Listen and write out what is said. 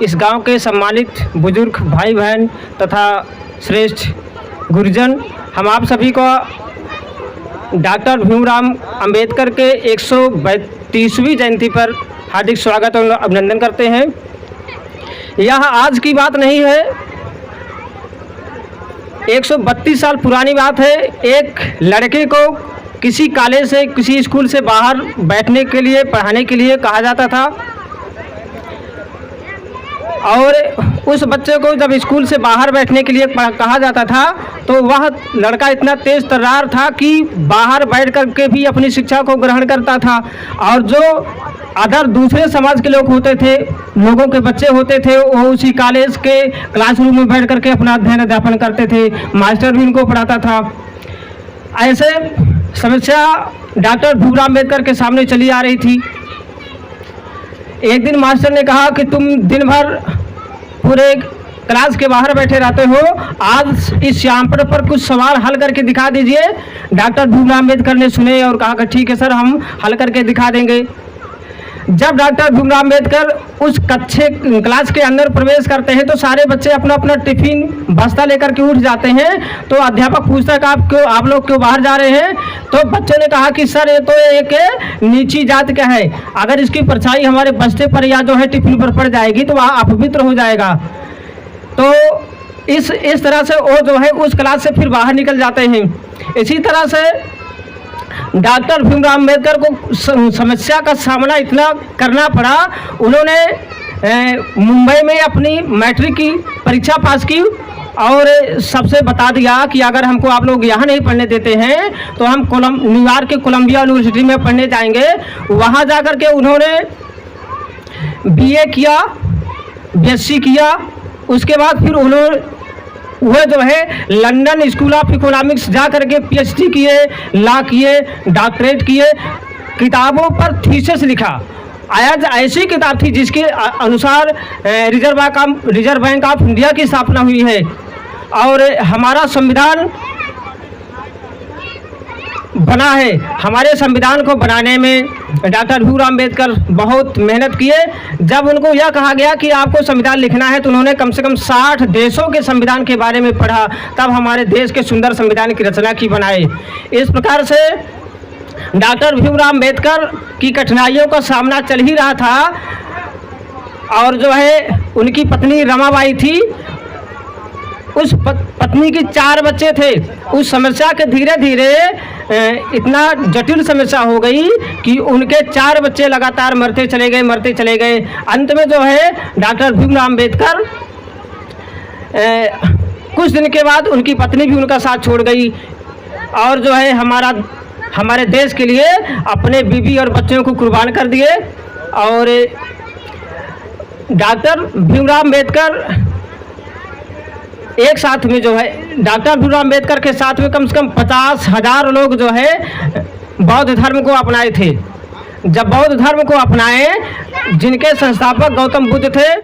इस गांव के सम्मानित बुजुर्ग भाई बहन तथा श्रेष्ठ गुरुजन, हम आप सभी को डॉक्टर भीमराव अंबेडकर के 132वीं जयंती पर हार्दिक स्वागत और अभिनंदन करते हैं। यह आज की बात नहीं है, 132 साल पुरानी बात है। एक लड़के को किसी कॉलेज से, किसी स्कूल से बाहर बैठने के लिए, पढ़ाने के लिए कहा जाता था और उस बच्चे को जब स्कूल से बाहर बैठने के लिए कहा जाता था तो वह लड़का इतना तेज़ तर्रार था कि बाहर बैठ कर के भी अपनी शिक्षा को ग्रहण करता था। और जो अदर दूसरे समाज के लोग होते थे, लोगों के बच्चे होते थे, वो उसी कॉलेज के क्लासरूम में बैठ कर के अपना अध्ययन अध्यापन करते थे, मास्टर भी उनको पढ़ाता था। ऐसे समस्या डॉक्टर भीमराव अम्बेडकर के सामने चली आ रही थी। एक दिन मास्टर ने कहा कि तुम दिन भर पूरे क्लास के बाहर बैठे रहते हो, आज इस श्यामपट पर कुछ सवाल हल करके दिखा दीजिए। डॉक्टर भीमराव अम्बेडकर ने सुने और कहा कि ठीक है सर, हम हल करके दिखा देंगे। जब डॉक्टर भीमराव अम्बेडकर उस क्लास के अंदर प्रवेश करते हैं तो सारे बच्चे अपना अपना टिफिन बस्ता लेकर के उठ जाते हैं। तो अध्यापक पूछता है कि आप लोग क्यों बाहर जा रहे हैं? तो बच्चों ने कहा कि सर, ये तो एक नीची जात का है, अगर इसकी परछाई हमारे बस्ते पर या जो है टिफिन पर पड़ जाएगी तो वह अपवित्र हो जाएगा। तो इस तरह से वो जो है उस क्लास से फिर बाहर निकल जाते हैं। इसी तरह से डॉक्टर भीमराव अम्बेडकर को समस्या का सामना इतना करना पड़ा। उन्होंने मुंबई में अपनी मैट्रिक की परीक्षा पास की और सबसे बता दिया कि अगर हमको आप लोग यहाँ नहीं पढ़ने देते हैं तो हम न्यूयॉर्क के कोलंबिया यूनिवर्सिटी में पढ़ने जाएंगे। वहाँ जाकर के उन्होंने बीए किया, बीएससी किया। उसके बाद फिर उन्होंने वह जो है लंदन स्कूल ऑफ इकोनॉमिक्स जा करके पीएचडी किए, लॉ किए, डॉक्टरेट किए, किताबों पर थीसिस लिखा। आज ऐसी किताब थी जिसके अनुसार रिजर्व बैंक ऑफ इंडिया की स्थापना हुई है और हमारा संविधान बना है। हमारे संविधान को बनाने में डॉक्टर भीमराव अम्बेडकर बहुत मेहनत किए। जब उनको यह कहा गया कि आपको संविधान लिखना है तो उन्होंने कम से कम 60 देशों के संविधान के बारे में पढ़ा, तब हमारे देश के सुंदर संविधान की रचना की बनाए। इस प्रकार से डॉक्टर भीमराव अम्बेडकर की कठिनाइयों का सामना चल ही रहा था और जो है उनकी पत्नी रमाबाई थी। उस पत्नी की 4 बच्चे थे। उस समस्या के धीरे धीरे इतना जटिल समस्या हो गई कि उनके 4 बच्चे लगातार मरते चले गए। अंत में जो है डॉक्टर भीमराव अम्बेडकर कुछ दिन के बाद उनकी पत्नी भी उनका साथ छोड़ गई और जो है हमारे देश के लिए अपने बीवी और बच्चों को कुर्बान कर दिए। और डॉक्टर भीमराव अम्बेडकर एक साथ में जो है डॉक्टर भीमराव अम्बेडकर के साथ में कम से कम 50,000 लोग जो है बौद्ध धर्म को अपनाए थे। जब बौद्ध धर्म को अपनाए, जिनके संस्थापक गौतम बुद्ध थे,